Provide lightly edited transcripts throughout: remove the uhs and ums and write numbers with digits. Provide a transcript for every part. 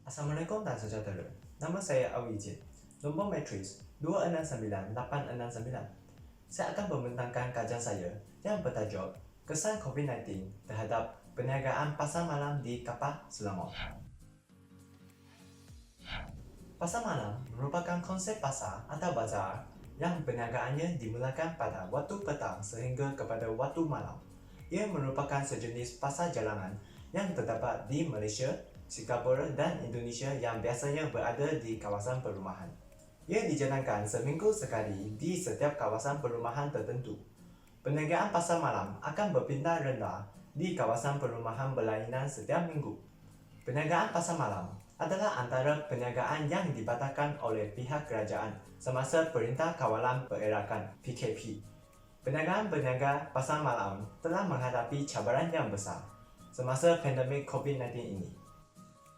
Assalamualaikum dan sejahtera. Nama saya Awijin. Nombor matris 269869. Saya akan membentangkan kajian saya yang bertajuk Kesan COVID-19 terhadap perniagaan pasar malam di Kapal Selangor. Pasar malam merupakan konsep pasar atau bazar yang perniagaannya dimulakan pada waktu petang sehingga kepada waktu malam. Ia merupakan sejenis pasar jalanan yang terdapat di Malaysia, Singapura dan Indonesia yang biasanya berada di kawasan perumahan. Ia dijalankan seminggu sekali di setiap kawasan perumahan tertentu. Perniagaan pasar malam akan berpindah rendah di kawasan perumahan berlainan setiap minggu. Perniagaan pasar malam adalah antara perniagaan yang dibatalkan oleh pihak kerajaan semasa Perintah Kawalan Pererakan (PKP). Perniagaan-perniaga pasar malam telah menghadapi cabaran yang besar semasa pandemik COVID-19 ini.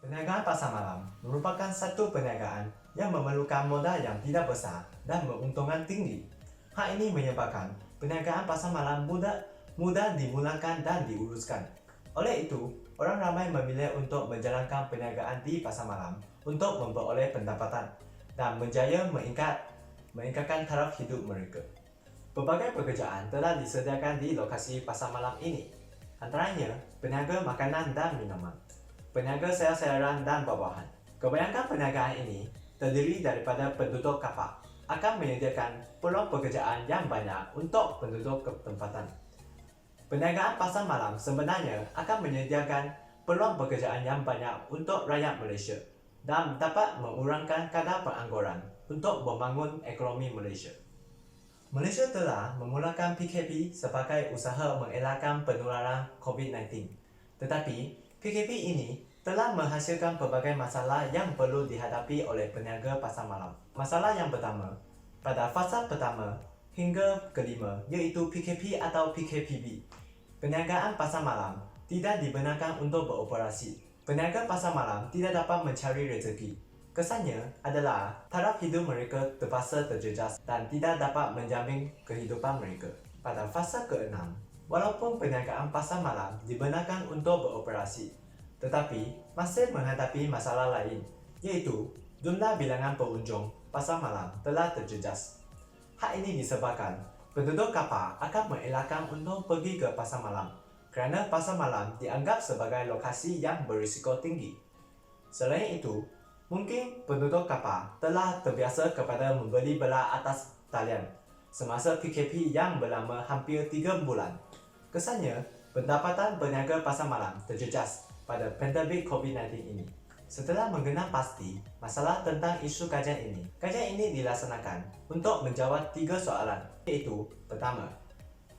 Perniagaan pasar malam merupakan satu perniagaan yang memerlukan modal yang tidak besar dan menguntungkan tinggi. Hal ini menyebabkan perniagaan pasar malam mudah dimulakan dan diuruskan. Oleh itu, orang ramai memilih untuk menjalankan perniagaan di pasar malam untuk memperoleh pendapatan dan menjaya meningkatkan taraf hidup mereka. Berbagai pekerjaan telah disediakan di lokasi pasar malam ini, antaranya peniaga makanan dan minuman, peniaga sayur-sayuran dan buah-buahan. Kebanyakan perniagaan ini terdiri daripada penduduk kapal, akan menyediakan peluang pekerjaan yang banyak untuk penduduk tempatan. Perniagaan pasar malam sebenarnya akan menyediakan peluang pekerjaan yang banyak untuk rakyat Malaysia dan dapat mengurangkan kadar pengangguran untuk membangun ekonomi Malaysia. Malaysia telah memulakan PKP sebagai usaha mengelakkan penularan COVID-19. Tetapi, PKP ini telah menghasilkan pelbagai masalah yang perlu dihadapi oleh peniaga pasar malam. Masalah yang pertama, pada fasa pertama hingga kelima iaitu PKP atau PKPB, perniagaan pasar malam tidak dibenarkan untuk beroperasi. Peniaga pasar malam tidak dapat mencari rezeki. Kesannya adalah taraf hidup mereka terpaksa terjejas dan tidak dapat menjamin kehidupan mereka. Pada fasa ke-6, walaupun perniagaan pasar malam dibenarkan untuk beroperasi, tetapi masih menghadapi masalah lain, iaitu jumlah bilangan pengunjung pasar malam telah terjejas. Hal ini disebabkan penduduk kapal akan mengelakkan untuk pergi ke pasar malam kerana pasar malam dianggap sebagai lokasi yang berisiko tinggi. Selain itu, mungkin penduduk kapal telah terbiasa kepada membeli belah atas talian semasa PKP yang berlama hampir 3 bulan. Kesannya, pendapatan peniaga pasar malam terjejas pada pandemik COVID-19 ini. Setelah mengenal pasti masalah tentang isu kajian ini dilaksanakan untuk menjawab 3 soalan, iaitu pertama,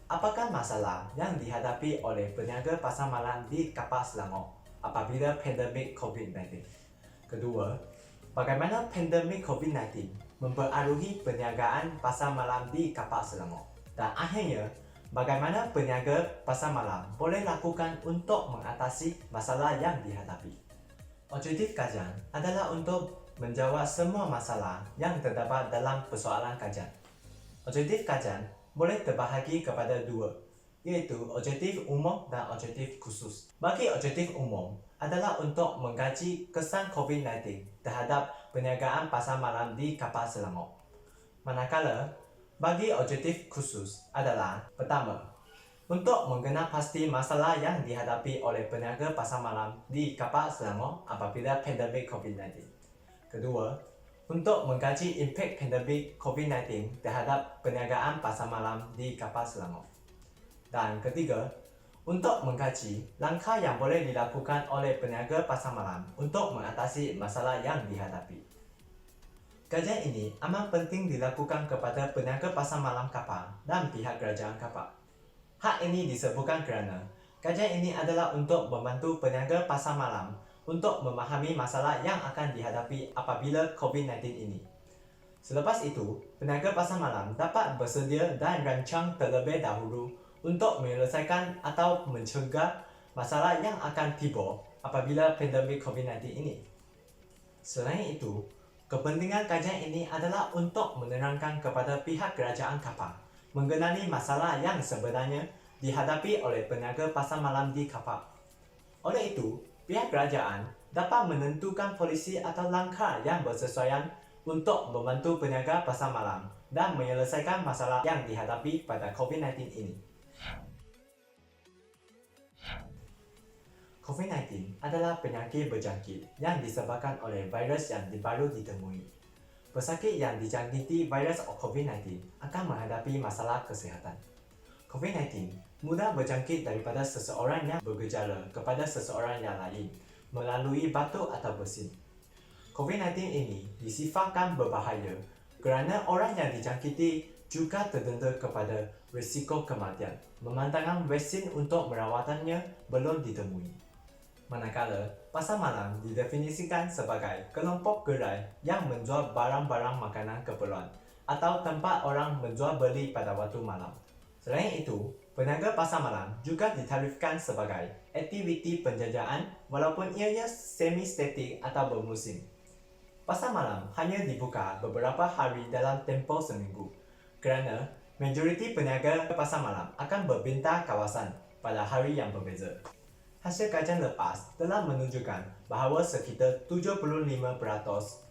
apakah masalah yang dihadapi oleh peniaga pasar malam di Kapal Selangor apabila pandemik COVID-19? Kedua, bagaimana pandemik COVID-19 mempengaruhi perniagaan pasar malam di Kapal Selangor? Dan akhirnya, bagaimana peniaga pasar malam boleh lakukan untuk mengatasi masalah yang dihadapi? Objektif kajian adalah untuk menjawab semua masalah yang terdapat dalam persoalan kajian. Objektif kajian boleh terbahagi kepada 2, iaitu objektif umum dan objektif khusus. Bagi objektif umum adalah untuk mengkaji kesan COVID-19 terhadap perniagaan pasar malam di Kapal Selangor. Manakala, bagi objektif khusus adalah pertama, untuk mengenal pasti masalah yang dihadapi oleh peniaga pasar malam di Kapal Selangor apabila pandemik COVID-19. Kedua, untuk mengkaji impak pandemik COVID-19 terhadap perniagaan pasar malam di Kapal Selangor. Dan ketiga, untuk mengkaji langkah yang boleh dilakukan oleh peniaga pasar malam untuk mengatasi masalah yang dihadapi. Kajian ini amat penting dilakukan kepada peniaga pasar malam kapal dan pihak kerajaan kapal. Hal ini disebutkan kerana kajian ini adalah untuk membantu peniaga pasar malam untuk memahami masalah yang akan dihadapi apabila COVID-19 ini. Selepas itu, peniaga pasar malam dapat bersedia dan rancang terlebih dahulu untuk menyelesaikan atau mencegah masalah yang akan tiba apabila pandemik COVID-19 ini. Selain itu, kepentingan kajian ini adalah untuk menerangkan kepada pihak kerajaan kapal mengenali masalah yang sebenarnya dihadapi oleh peniaga pasar malam di kapal. Oleh itu, pihak kerajaan dapat menentukan polisi atau langkah yang bersesuaian untuk membantu peniaga pasar malam dan menyelesaikan masalah yang dihadapi pada COVID-19 ini. COVID-19 adalah penyakit berjangkit yang disebabkan oleh virus yang baru ditemui. Pesakit yang dijangkiti virus COVID-19 akan menghadapi masalah kesihatan. COVID-19 mudah berjangkit daripada seseorang yang bergejala kepada seseorang yang lain melalui batuk atau bersin. COVID-19 ini disifatkan berbahaya kerana orang yang dijangkiti juga terdenda kepada risiko kematian memandangkan vaksin untuk merawatannya belum ditemui. Manakala, pasar malam didefinisikan sebagai kelompok gerai yang menjual barang-barang makanan keperluan atau tempat orang menjual beli pada waktu malam. Selain itu, peniaga pasar malam juga ditarifkan sebagai aktiviti penjajahan walaupun ianya semi-statik atau bermusim. Pasar malam hanya dibuka beberapa hari dalam tempoh seminggu kerana majoriti peniaga pasar malam akan berbintar kawasan pada hari yang berbeza. Hasil kajian lepas telah menunjukkan bahawa sekitar 75%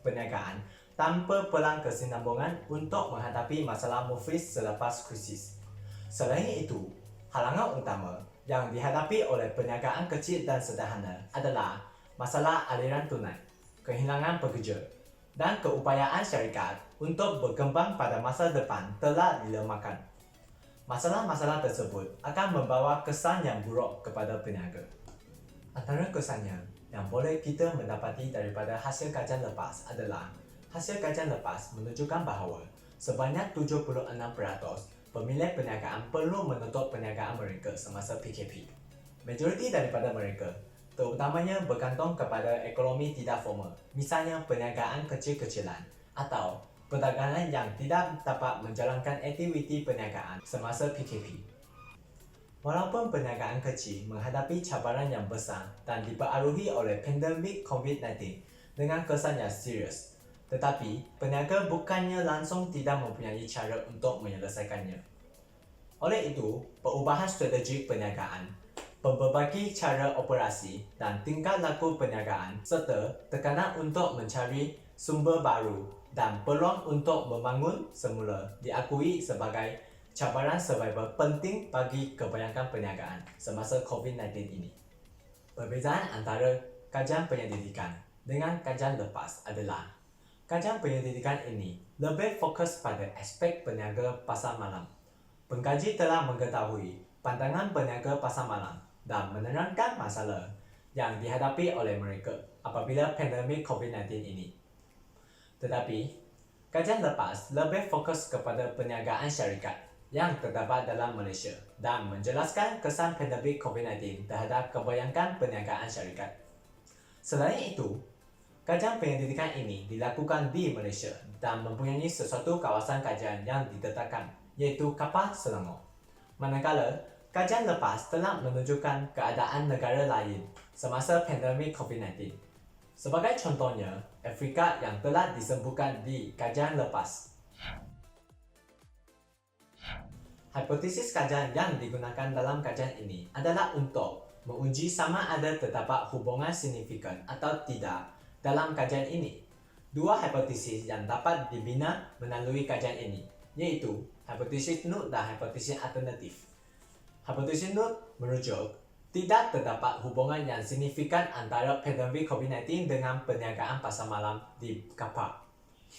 perniagaan tanpa pelang kesinambungan untuk menghadapi masalah muflis selepas krisis. Selain itu, halangan utama yang dihadapi oleh perniagaan kecil dan sederhana adalah masalah aliran tunai, kehilangan pekerja, dan keupayaan syarikat untuk berkembang pada masa depan telah dilemahkan. Masalah-masalah tersebut akan membawa kesan yang buruk kepada peniaga. Antara kesannya yang boleh kita mendapati daripada hasil kajian lepas adalah hasil kajian lepas menunjukkan bahawa sebanyak 76% pemilik perniagaan perlu menutup perniagaan mereka semasa PKP. Majoriti daripada mereka terutamanya bergantung kepada ekonomi tidak formal, misalnya perniagaan kecil-kecilan atau perdagangan yang tidak dapat menjalankan aktiviti perniagaan semasa PKP. Walaupun perniagaan kecil menghadapi cabaran yang besar dan dipengaruhi oleh pandemik COVID-19 dengan kesan yang serius, tetapi peniaga bukannya langsung tidak mempunyai cara untuk menyelesaikannya. Oleh itu, perubahan strategi perniagaan, pemberbagi cara operasi dan tingkah laku perniagaan serta tekanan untuk mencari sumber baru dan peluang untuk membangun semula diakui sebagai cabaran survival penting bagi kebanyakan perniagaan semasa COVID-19 ini. Perbezaan antara kajian penyelidikan dengan kajian lepas adalah kajian penyelidikan ini lebih fokus pada aspek peniaga pasar malam. Pengkaji telah mengetahui pandangan peniaga pasar malam dan menerangkan masalah yang dihadapi oleh mereka apabila pandemik COVID-19 ini. Tetapi, kajian lepas lebih fokus kepada perniagaan syarikat yang terdapat dalam Malaysia dan menjelaskan kesan pandemik COVID-19 terhadap kebanyakan perniagaan syarikat. Selain itu, kajian penyelidikan ini dilakukan di Malaysia dan mempunyai sesuatu kawasan kajian yang ditetapkan, iaitu Kapal Selangor. Manakala, kajian lepas telah menunjukkan keadaan negara lain semasa pandemik COVID-19. Sebagai contohnya, Afrika yang telah disebutkan di kajian lepas. Hipotesis kajian yang digunakan dalam kajian ini adalah untuk menguji sama ada terdapat hubungan signifikan atau tidak dalam kajian ini. Dua hipotesis yang dapat dibina melalui kajian ini, iaitu hipotesis nut dan hipotesis alternatif. Hipotesis nut merujuk tidak terdapat hubungan yang signifikan antara pandemik COVID-19 dengan perniagaan pasar malam di kapal.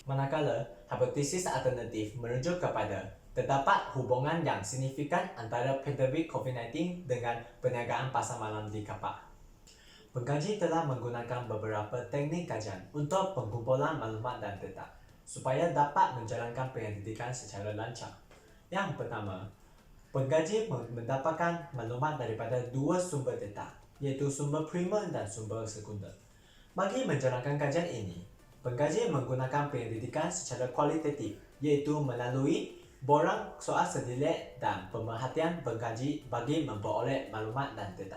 Manakala hipotesis alternatif merujuk kepada terdapat hubungan yang signifikan antara pandemik COVID-19 dengan perniagaan pasar malam di kapal. Pengkaji telah menggunakan beberapa teknik kajian untuk pengumpulan maklumat dan data supaya dapat menjalankan penyelidikan secara lancar. Yang pertama, pengkaji mendapatkan maklumat daripada dua sumber data, iaitu sumber primer dan sumber sekunder. Bagi menjalankan kajian ini, pengkaji menggunakan penyelidikan secara kualitatif, iaitu melalui borang soal sedilik dan pemerhatian pengkaji bagi memperoleh maklumat dan data.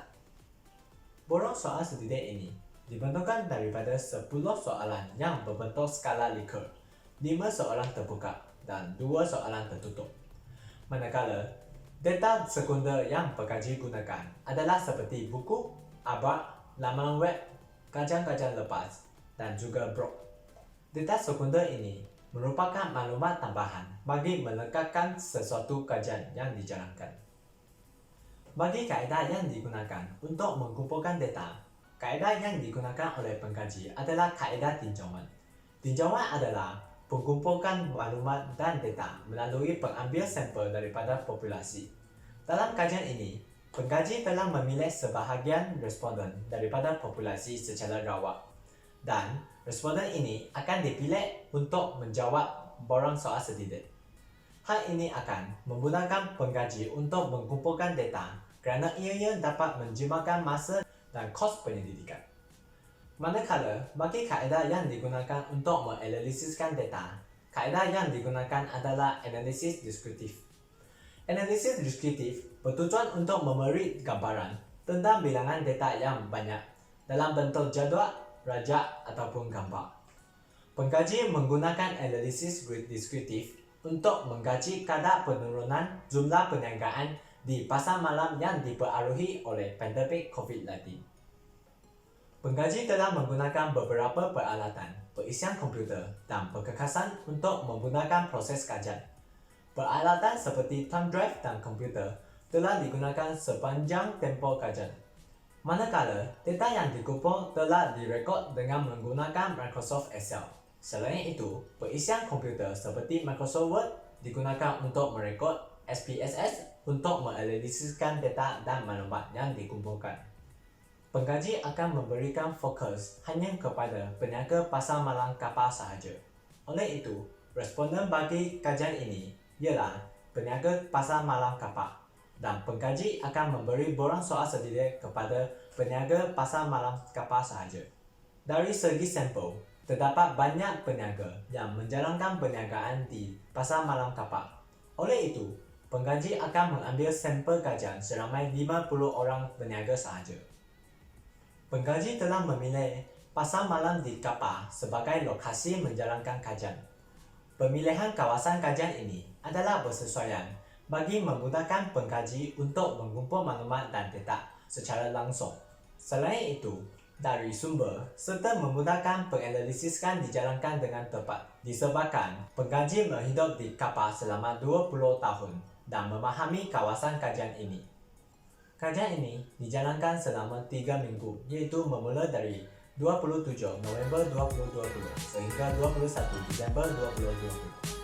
Borang soal sedilik ini dibentukkan daripada 10 soalan yang berbentuk skala Likert, 5 soalan terbuka dan 2 soalan tertutup. Manakala, data sekunder yang pengkaji gunakan adalah seperti buku, abad, laman web, kajian-kajian lepas, dan juga blog. Data sekunder ini merupakan maklumat tambahan bagi melengkapkan sesuatu kajian yang dijalankan. Bagi kaedah yang digunakan untuk mengumpulkan data, kaedah yang digunakan oleh pengkaji adalah kaedah tinjauan. Tinjauan adalah pengumpulan maklumat dan data melalui pengambil sampel daripada populasi. Dalam kajian ini, pengkaji telah memilih sebahagian responden daripada populasi secara rawat, dan responden ini akan dipilih untuk menjawab borang soal sedidik. Hal ini akan memudahkan pengkaji untuk mengumpulkan data kerana ianya dapat menjimatkan masa dan kos penyelidikan. Manakala bagi kaedah yang digunakan untuk menganalisiskan data, kaedah yang digunakan adalah analisis deskriptif. Analisis deskriptif bertujuan untuk memberi gambaran tentang bilangan data yang banyak dalam bentuk jadual, rajak ataupun gambar. Pengkaji menggunakan analisis deskriptif untuk mengkaji kadar penurunan jumlah perniagaan di pasar malam yang dipengaruhi oleh pandemik COVID-19. Pengkaji telah menggunakan beberapa peralatan, perisian komputer dan perkekasan untuk menggunakan proses kajian. Peralatan seperti thumb drive dan komputer telah digunakan sepanjang tempoh kajian. Manakala data yang dikumpul telah direkod dengan menggunakan Microsoft Excel. Selain itu, perisian komputer seperti Microsoft Word digunakan untuk merekod SPSS untuk menganalisiskan data dan maklumat yang dikumpulkan. Pengkaji akan memberikan fokus hanya kepada peniaga pasar malam kapal sahaja. Oleh itu, responden bagi kajian ini ialah peniaga pasar malam kapal, dan pengkaji akan memberi borang soal sedidik kepada peniaga pasar malam kapal sahaja. Dari segi sampel, terdapat banyak peniaga yang menjalankan perniagaan di pasar malam kapal. Oleh itu, pengkaji akan mengambil sampel kajian seramai 50 orang peniaga sahaja. Pengkaji telah memilih pasar malam di kapal sebagai lokasi menjalankan kajian. Pemilihan kawasan kajian ini adalah bersesuaian bagi memudahkan pengkaji untuk mengumpul maklumat dan data secara langsung. Selain itu, dari sumber serta memudahkan penganalisiskan dijalankan dengan tepat disebabkan pengkaji berhidup di kapal selama 20 tahun dan memahami kawasan kajian ini. Kajian ini dijalankan selama 3 minggu, iaitu bermula dari 27 November 2020 sehingga 21 Disember 2020.